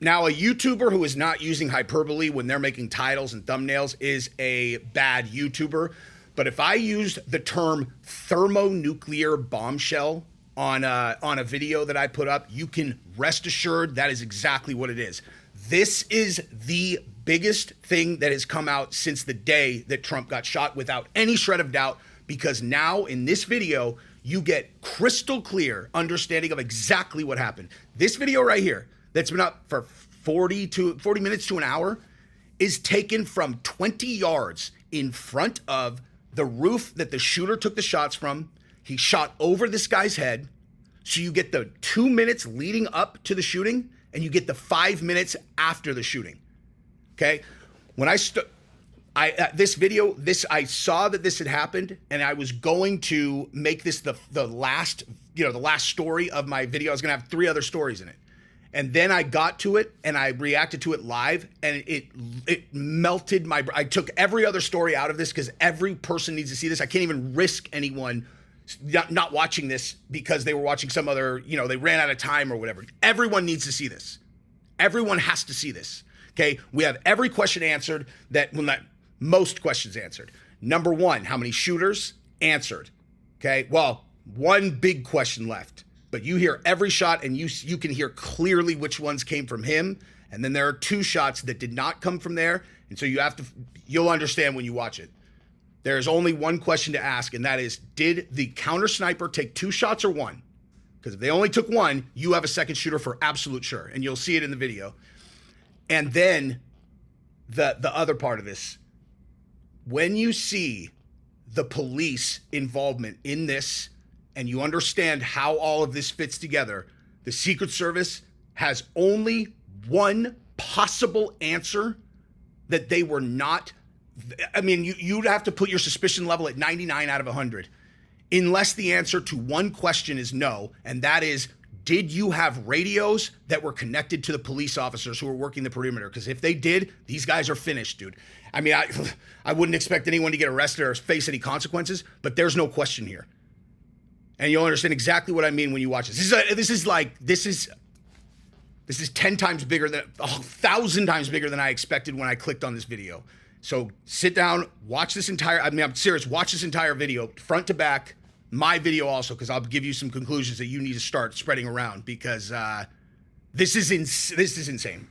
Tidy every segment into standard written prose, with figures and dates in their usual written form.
Now, a YouTuber who is not using hyperbole when they're making titles and thumbnails is a bad YouTuber. But if I used the term thermonuclear bombshell on a video that I put up, you can rest assured that is exactly what it is. This is the biggest thing that has come out since the day that Trump got shot, without any shred of doubt, because now in this video, you get crystal clear understanding of exactly what happened. This video right here, that's been up for 40 minutes to an hour, is taken from 20 yards in front of the roof that the shooter took the shots from. He shot over this guy's head. So you get the 2 minutes leading up to the shooting, and you get the 5 minutes after the shooting. Okay? When I this video, I saw that this had happened, and I was going to make this the last story of my video. I was gonna have 3 other stories in it. And then I got to it and I reacted to it live, and it melted my I took every other story out of this because every person needs to see this. I can't even risk anyone not watching this because they were watching some other, they ran out of time or whatever. Everyone needs to see this. Everyone has to see this. Okay? We have every question answered most questions answered. Number 1, how many shooters? Answered. Okay? Well, one big question left. But you hear every shot, and you can hear clearly which ones came from him. And then there are 2 shots that did not come from there. And so you'll understand when you watch it. There's only one question to ask, and that is, did the counter sniper take 2 shots or 1? Because if they only took 1, you have a second shooter for absolute sure. And you'll see it in the video. And then the other part of this, when you see the police involvement in this, and you understand how all of this fits together, the Secret Service has only one possible answer that they were not. I mean, you'd have to put your suspicion level at 99 out of 100, unless the answer to one question is no, and that is, did you have radios that were connected to the police officers who were working the perimeter? Because if they did, these guys are finished, dude. I mean, I wouldn't expect anyone to get arrested or face any consequences, but there's no question here. And you'll understand exactly what I mean when you watch this. This is 10 times bigger than 1,000 times bigger than I expected when I clicked on this video. So sit down, watch this entire. I'm serious. Watch this entire video, front to back. My video also, because I'll give you some conclusions that you need to start spreading around, because this is insane.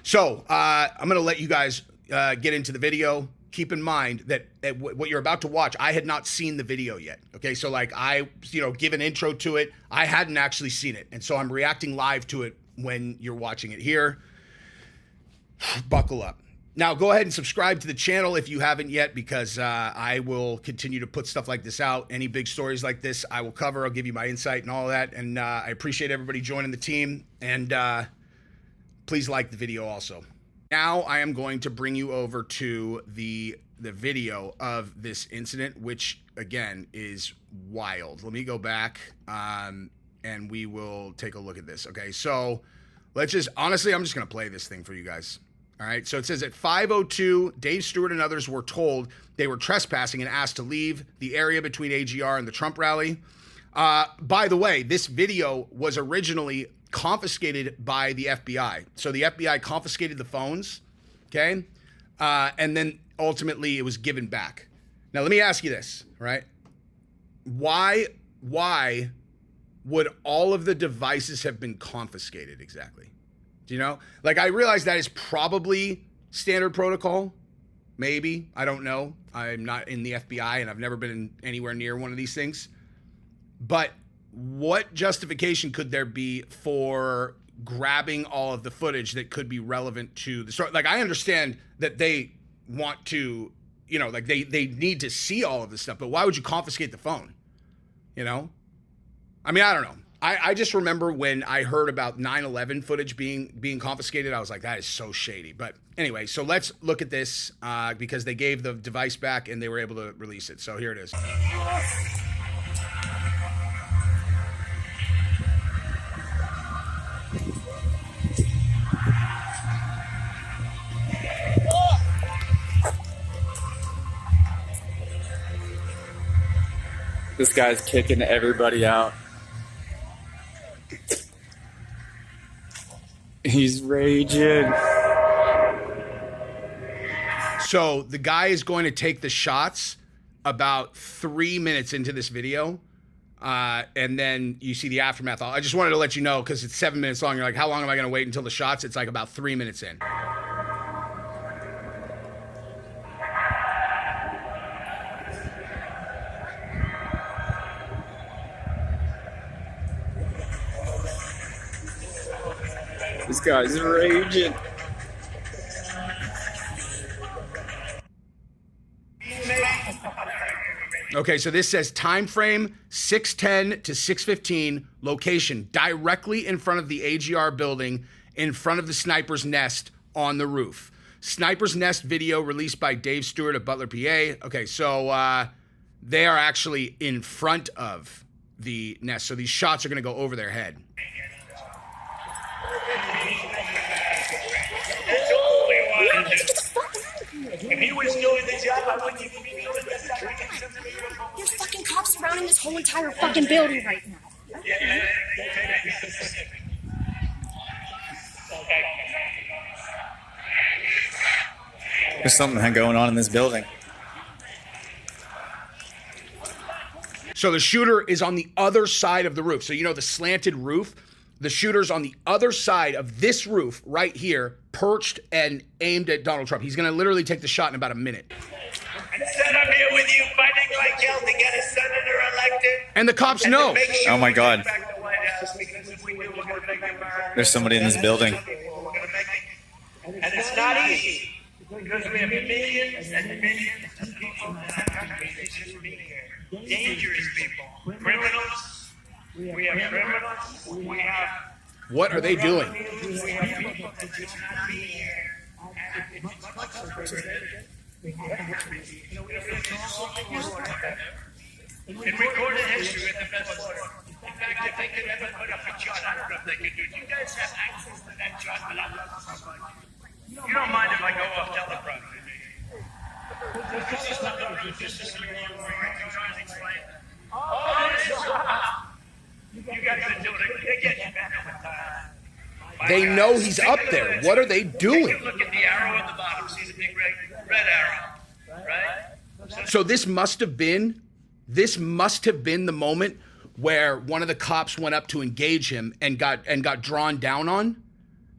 So I'm gonna let you guys get into the video. Keep in mind that what you're about to watch, I had not seen the video yet. Okay, so I give an intro to it. I hadn't actually seen it, and so I'm reacting live to it when you're watching it here. Buckle up. Now, go ahead and subscribe to the channel if you haven't yet, because I will continue to put stuff like this out. Any big stories like this, I will cover. I'll give you my insight and all of that, and I appreciate everybody joining the team, and please like the video also. Now I am going to bring you over to the video of this incident, which again is wild. Let me go back and we will take a look at this. Okay, so I'm just gonna play this thing for you guys. All right, so it says at 5:02, Dave Stewart and others were told they were trespassing and asked to leave the area between AGR and the Trump rally. By the way, this video was originally confiscated by the FBI. So the FBI confiscated the phones, okay? And then ultimately it was given back. Now let me ask you this, right? Why would all of the devices have been confiscated exactly? Do you know? I realize that is probably standard protocol. Maybe, I don't know. I'm not in the FBI and I've never been anywhere near one of these things. But what justification could there be for grabbing all of the footage that could be relevant to the story? I understand that they want to, they need to see all of this stuff, but why would you confiscate the phone? I mean, I don't know. I just remember when I heard about 9/11 footage being confiscated, I was like, that is so shady. But anyway, so let's look at this because they gave the device back and they were able to release it. So here it is. This guy's kicking everybody out. He's raging. So the guy is going to take the shots about 3 minutes into this video. And then you see the aftermath. I just wanted to let you know because it's 7 minutes long. You're like, how long am I going to wait until the shots? It's like about 3 minutes in. This guy's raging. Okay, so this says time frame 6:10 to 6:15, location directly in front of the AGR building, in front of the sniper's nest on the roof. Sniper's nest video released by Dave Stewart of Butler, PA. Okay, so they are actually in front of the nest, so these shots are going to go over their head. If he was doing the job, I wouldn't even be doing this. There's fucking cops surrounding this whole entire fucking building right now. There's something going on in this building. So the shooter is on the other side of the roof. So you know the slanted roof? The shooter's on the other side of this roof right here, perched and aimed at Donald Trump. He's going to literally take the shot in about a minute. Instead, I'm here with you fighting like hell to get a senator elected. And the cops know. Sure Oh my God. There's somebody in this building. And it's not easy because we have millions and millions of people that have to be here. Dangerous people. Criminals. We have criminals. We have. What are they doing? We have people that should not be here. And it's much frustrating. In recorded history, we're the best order. In fact, if they could ever put up a chart, I don't know if they could do it. You guys have access to that chart, but I'm not somebody. You don't mind if I go off teleprompter, do you? This is not going to be just a trying to explain. Oh, this is hot. You guys are doing it. They're getting better with time. They know he's up there. What are they doing? Take a look at the arrow at the bottom. See the big red arrow, right? So this must have been the moment where one of the cops went up to engage him and got drawn down on,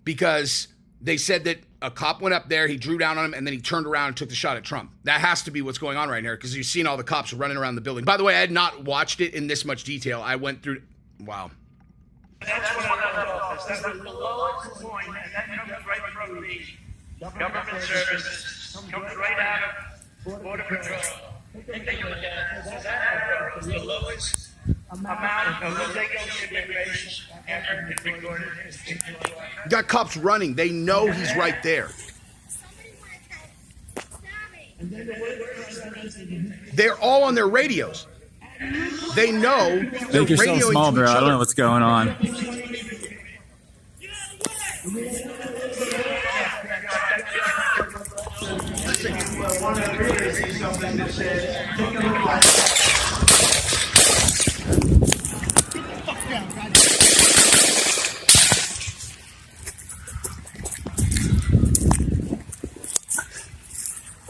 because they said that a cop went up there, he drew down on him, and then he turned around and took the shot at Trump. That has to be what's going on right here, because you've seen all the cops running around the building. By the way, I had not watched it in this much detail. I went through. Wow. That's what I'm office. That's the lowest point, and that comes right from the government services, comes right out of Border Patrol. Take a look at it. So that arrow is the lowest amount of illegal immigration ever recorded in history. You got cops running. They know he's right there. They're all on their radios. They know. Make yourself small, bro. I don't know what's going on.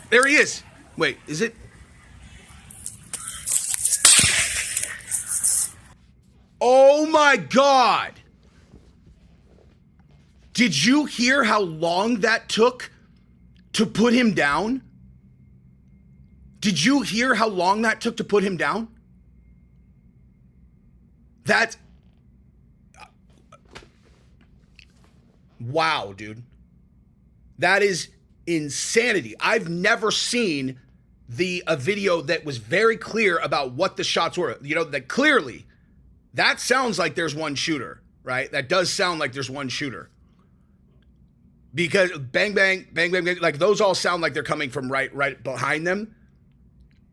There he is. Wait, is it? Oh my God. Did you hear how long that took to put him down? Did you hear how long that took to put him down? That's... Wow, dude. That is insanity. I've never seen a video that was very clear about what the shots were. You know, that clearly, that sounds like there's one shooter, right? That does sound like there's one shooter. Because bang, bang, bang, bang, bang, like those all sound like they're coming from right behind them.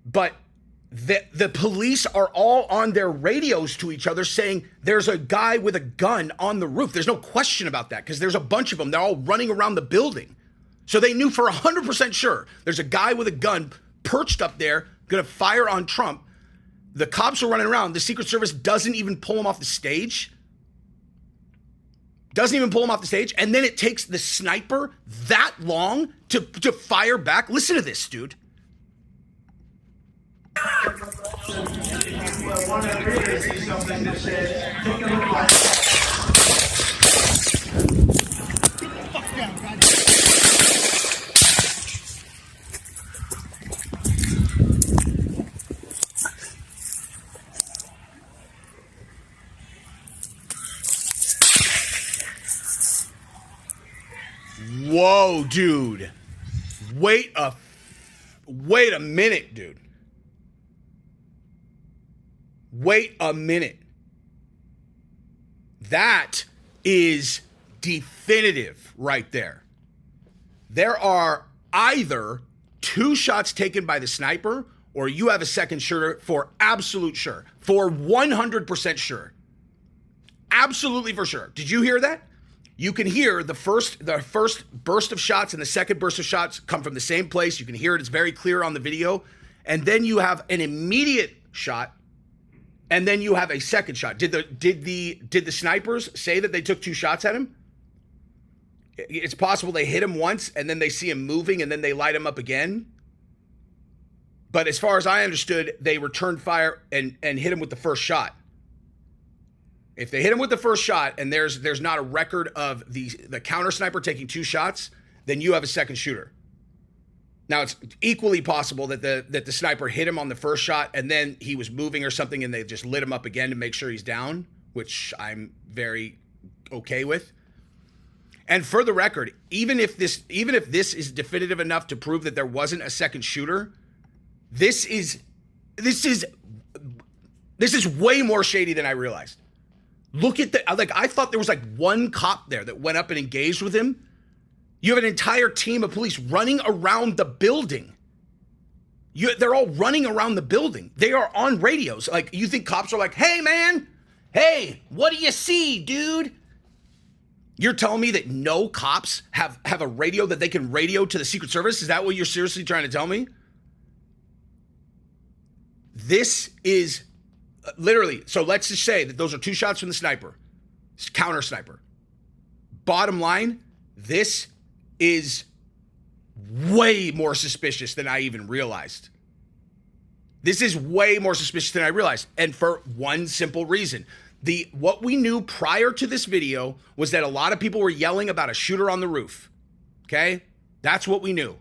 But the police are all on their radios to each other saying there's a guy with a gun on the roof. There's no question about that because there's a bunch of them. They're all running around the building. So they knew for 100% sure there's a guy with a gun perched up there going to fire on Trump. The cops are running around. The Secret Service doesn't even pull him off the stage. Doesn't even pull him off the stage. And then it takes the sniper that long to fire back. Listen to this, dude. Whoa, dude. Wait a minute, dude. Wait a minute. That is definitive right there. There are either 2 shots taken by the sniper or you have a second shooter for absolute sure. For 100% sure. Absolutely for sure. Did you hear that? You can hear the first burst of shots and the second burst of shots come from the same place. You can hear it. It's very clear on the video. And then you have an immediate shot, and then you have a second shot. Did the snipers say that they took 2 shots at him? It's possible they hit him once, and then they see him moving, and then they light him up again. But as far as I understood, they returned fire and hit him with the first shot. If they hit him with the first shot and there's not a record of the counter sniper taking 2 shots, then you have a second shooter. Now, it's equally possible that the sniper hit him on the first shot and then he was moving or something and they just lit him up again to make sure he's down, which I'm very okay with. And for the record, even if this is definitive enough to prove that there wasn't a second shooter, this is way more shady than I realized. Look at I thought there was like 1 cop there that went up and engaged with him. You have an entire team of police running around the building. They're all running around the building. They are on radios. Like, you think cops are like, hey, man, hey, what do you see, dude? You're telling me that no cops have a radio that they can radio to the Secret Service? Is that what you're seriously trying to tell me? This is... literally, so let's just say that those are 2 shots from the sniper. It's counter sniper. Bottom line, this is way more suspicious than I even realized. This is way more suspicious than I realized. And for one simple reason. What we knew prior to this video was that a lot of people were yelling about a shooter on the roof. Okay? That's what we knew.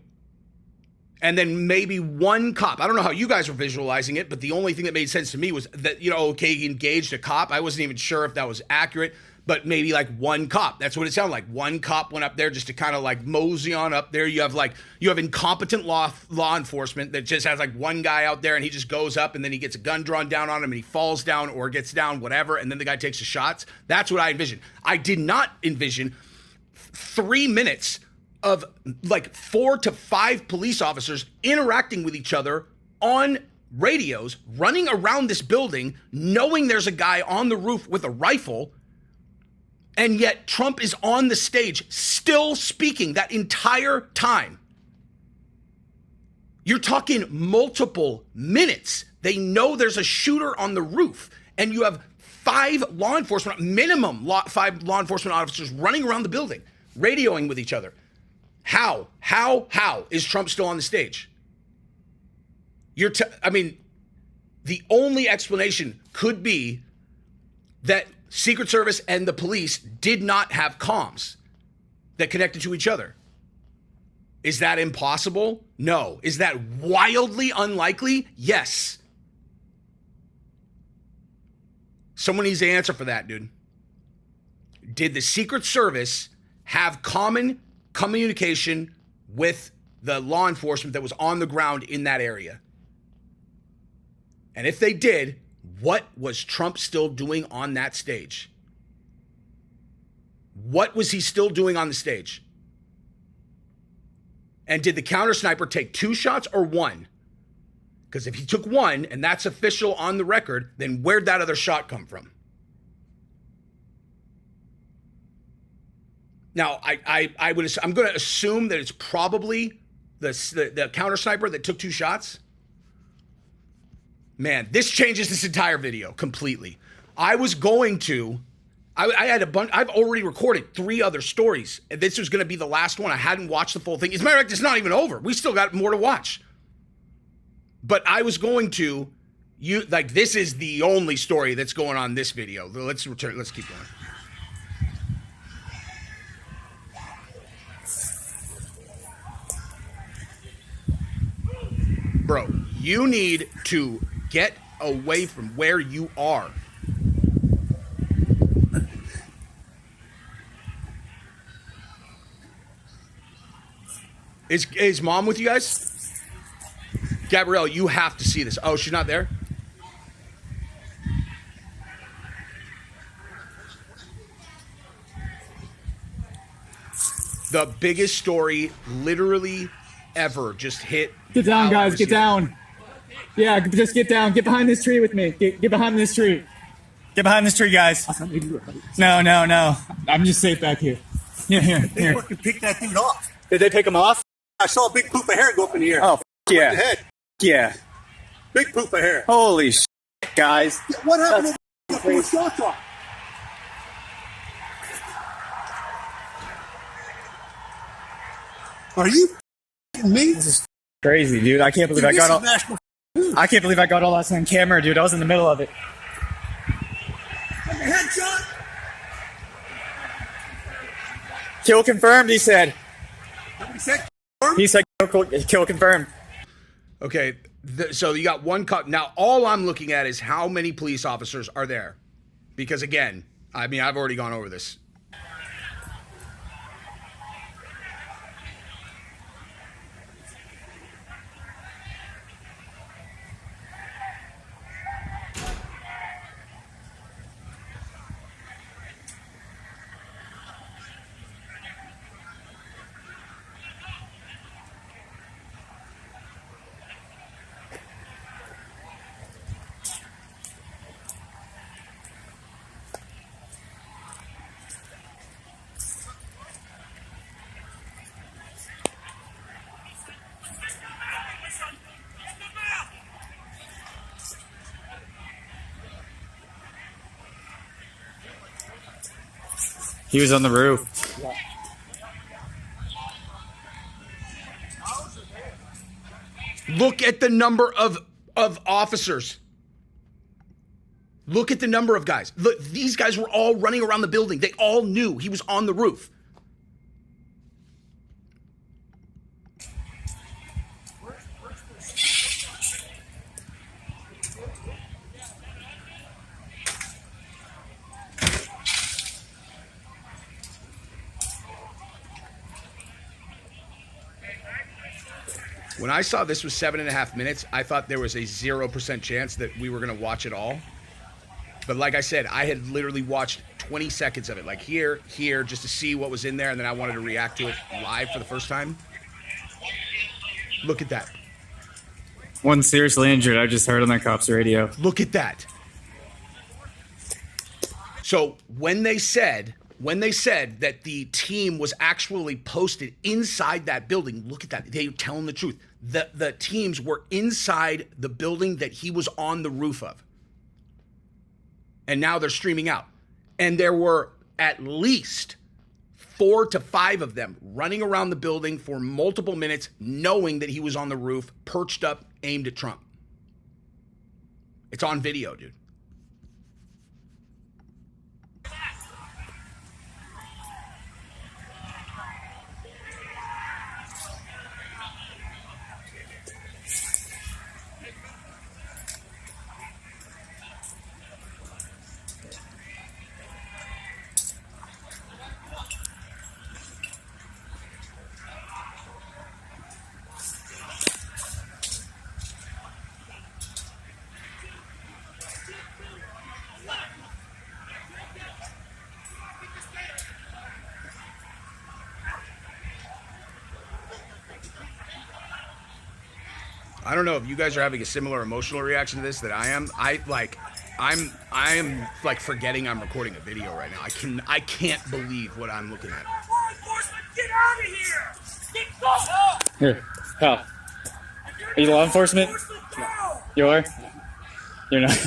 And then maybe 1 cop. I don't know how you guys were visualizing it, but the only thing that made sense to me was that, okay, he engaged a cop. I wasn't even sure if that was accurate, but maybe like 1 cop. That's what it sounded like. 1 cop went up there just to kind of like mosey on up there. You have incompetent law enforcement that just has like 1 guy out there and he just goes up and then he gets a gun drawn down on him and he falls down or gets down, whatever. And then the guy takes the shots. That's what I envisioned. I did not envision 3 minutes of like 4 to 5 police officers interacting with each other on radios, running around this building, knowing there's a guy on the roof with a rifle, and yet Trump is on the stage still speaking that entire time. You're talking multiple minutes. They know there's a shooter on the roof, and you have 5 law enforcement, minimum 5 law enforcement officers running around the building, radioing with each other. How is Trump still on the stage? The only explanation could be that Secret Service and the police did not have comms that connected to each other. Is that impossible? No. Is that wildly unlikely? Yes. Someone needs to answer for that, dude. Did the Secret Service have common communication with the law enforcement that was on the ground in that area? And if they did, what was Trump still doing on that stage? What was he still doing on the stage? And did the counter sniper take 2 shots or 1? Because if he took 1 and that's official on the record, then where'd that other shot come from? Now, I'm going to assume that it's probably the counter sniper that took 2 shots. Man, this changes this entire video completely. I was going to I had a bunch. I've already recorded 3 other stories. And this was going to be the last one. I hadn't watched the full thing. As a matter of fact, it's not even over. We still got more to watch. But I was going to, this is the only story that's going on in this video. Let's return. Let's keep going. Bro, you need to get away from where you are. Is mom with you guys? Gabrielle, you have to see this. Oh, she's not there? The biggest story literally ever just hit. Get down, guys. Get down. Yeah, just get down. Get behind this tree with me. Get behind this tree. Get behind this tree, guys. No, no, no. I'm just safe back here. Here. They fucking picked that thing off. Did they pick him off? I saw a big poof of hair go up in the air. Oh, yeah. The head. Yeah. Big poof of hair. Holy guys. What happened to the 4 shots off? Are you f***ing me? This is crazy, dude. I can't believe I got all that on camera, dude. I was in the middle of it. Headshot. Kill confirmed, he said. Nobody said. He said kill confirmed. Okay, so you got 1 cut. Now, all I'm looking at is how many police officers are there. Because, again, I mean, I've already gone over this. He was on the roof. Look at the number of officers. Look at the number of guys. Look, these guys were all running around the building. They all knew he was on the roof. When I saw this was 7.5 minutes, I thought there was a 0% chance that we were going to watch it all. But like I said, I had literally watched 20 seconds of it, like here, just to see what was in there, and then I wanted to react to it live for the first time. Look at that. One seriously injured, I just heard on the cops' radio. Look at that. So when they said that the team was actually posted inside that building, look at that. They're telling the truth. The teams were inside the building that he was on the roof of. And now they're streaming out. And there were at least 4 to 5 of them running around the building for multiple minutes, knowing that he was on the roof, perched up, aimed at Trump. It's on video, dude. I don't know if you guys are having a similar emotional reaction to this that I am. I am like forgetting I'm recording a video right now. I can't believe what I'm looking at. Law enforcement, get out of here! Get go! Here, pal. Are you law enforcement? You are? You're not.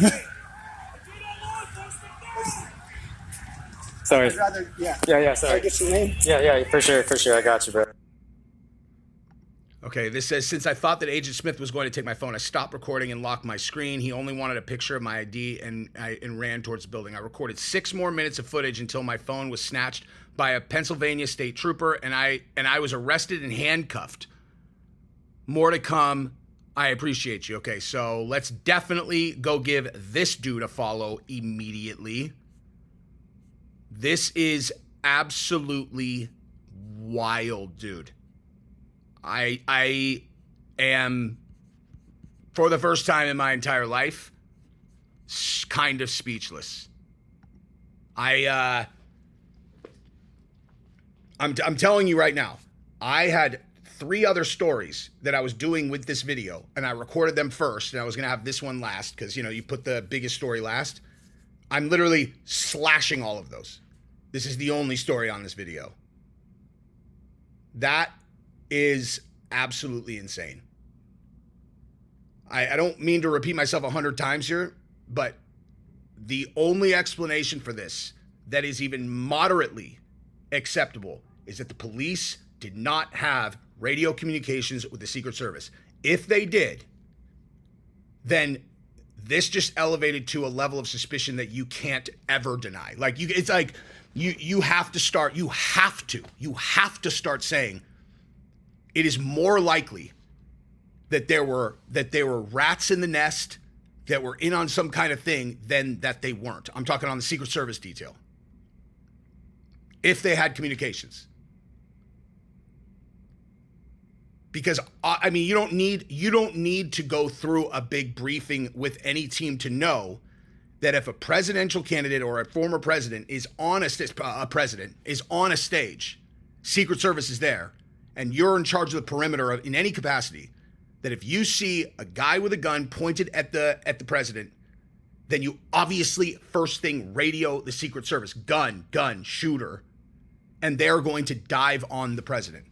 Sorry. I'd rather, yeah. Yeah, Can I sorry. get your name? Yeah, for sure. I got you, bro. Okay, this says, since I thought that Agent Smith was going to take my phone, I stopped recording and locked my screen. He only wanted a picture of my ID and ran towards the building. I recorded 6 more minutes of footage until my phone was snatched by a Pennsylvania state trooper, and I was arrested and handcuffed. More to come. I appreciate you. Okay, so let's definitely go give this dude a follow immediately. This is absolutely wild, dude. I am, for the first time in my entire life, kind of speechless. I'm telling you right now, I had 3 other stories that I was doing with this video, and I recorded them first, and I was going to have this one last because, you know, you put the biggest story last. I'm literally slashing all of those. This is the only story on this video. That is absolutely insane. I don't mean to repeat myself 100 times here, but the only explanation for this that is even moderately acceptable is that the police did not have radio communications with the Secret Service. If they did, then this just elevated to a level of suspicion that you can't ever deny. Like, it's like you have to start saying it is more likely that there were rats in the nest that were in on some kind of thing than that they weren't. I'm talking on the Secret Service detail. If they had communications. Because I mean, you don't need to go through a big briefing with any team to know that if a presidential candidate or a former president is on a stage, Secret Service is there, and you're in charge of the perimeter in any capacity, that if you see a guy with a gun pointed at the president, then you obviously first thing radio the Secret Service, gun, shooter, and they're going to dive on the president.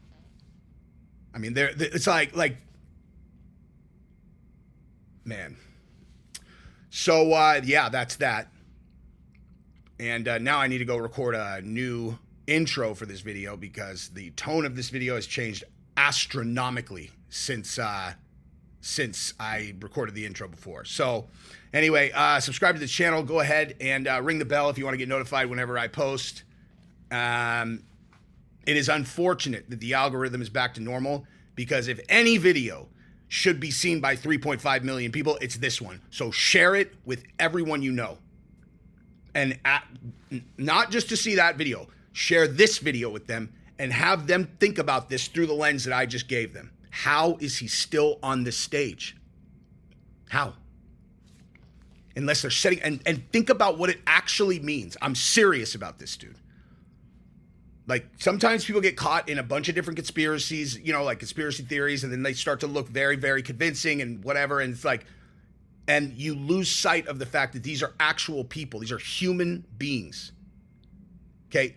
I mean, it's like, man. So, yeah, that's that. And now I need to go record a new intro for this video because the tone of this video has changed astronomically since I recorded the intro before. So, anyway, subscribe to the channel. Go ahead and ring the bell if you want to get notified whenever I post. It is unfortunate that the algorithm is back to normal because if any video should be seen by 3.5 million people, it's this one. So share it with everyone you know. And not just to see that video, share this video with them and have them think about this through the lens that I just gave them. How is he still on this stage? How? Unless they're setting, and think about what it actually means. I'm serious about this, dude. Like, sometimes people get caught in a bunch of different conspiracies, you know, like conspiracy theories, and then they start to look very, very convincing and whatever, and it's like, and you lose sight of the fact that these are actual people. These are human beings. Okay?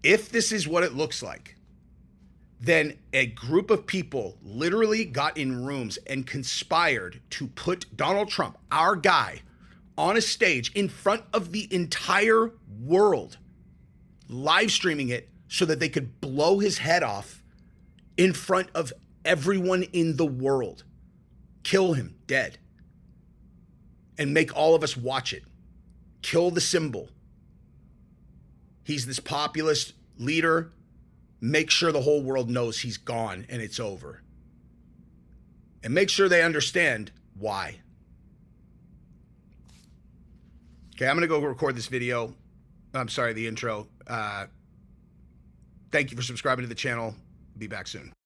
If this is what it looks like, then a group of people literally got in rooms and conspired to put Donald Trump, our guy, on a stage in front of the entire world, live streaming it so that they could blow his head off in front of everyone in the world, kill him dead, and make all of us watch it, kill the symbol. He's this populist leader. Make sure the whole world knows he's gone and it's over. And make sure they understand why. Okay, I'm going to go record this video. I'm sorry, the intro. Thank you for subscribing to the channel. Be back soon.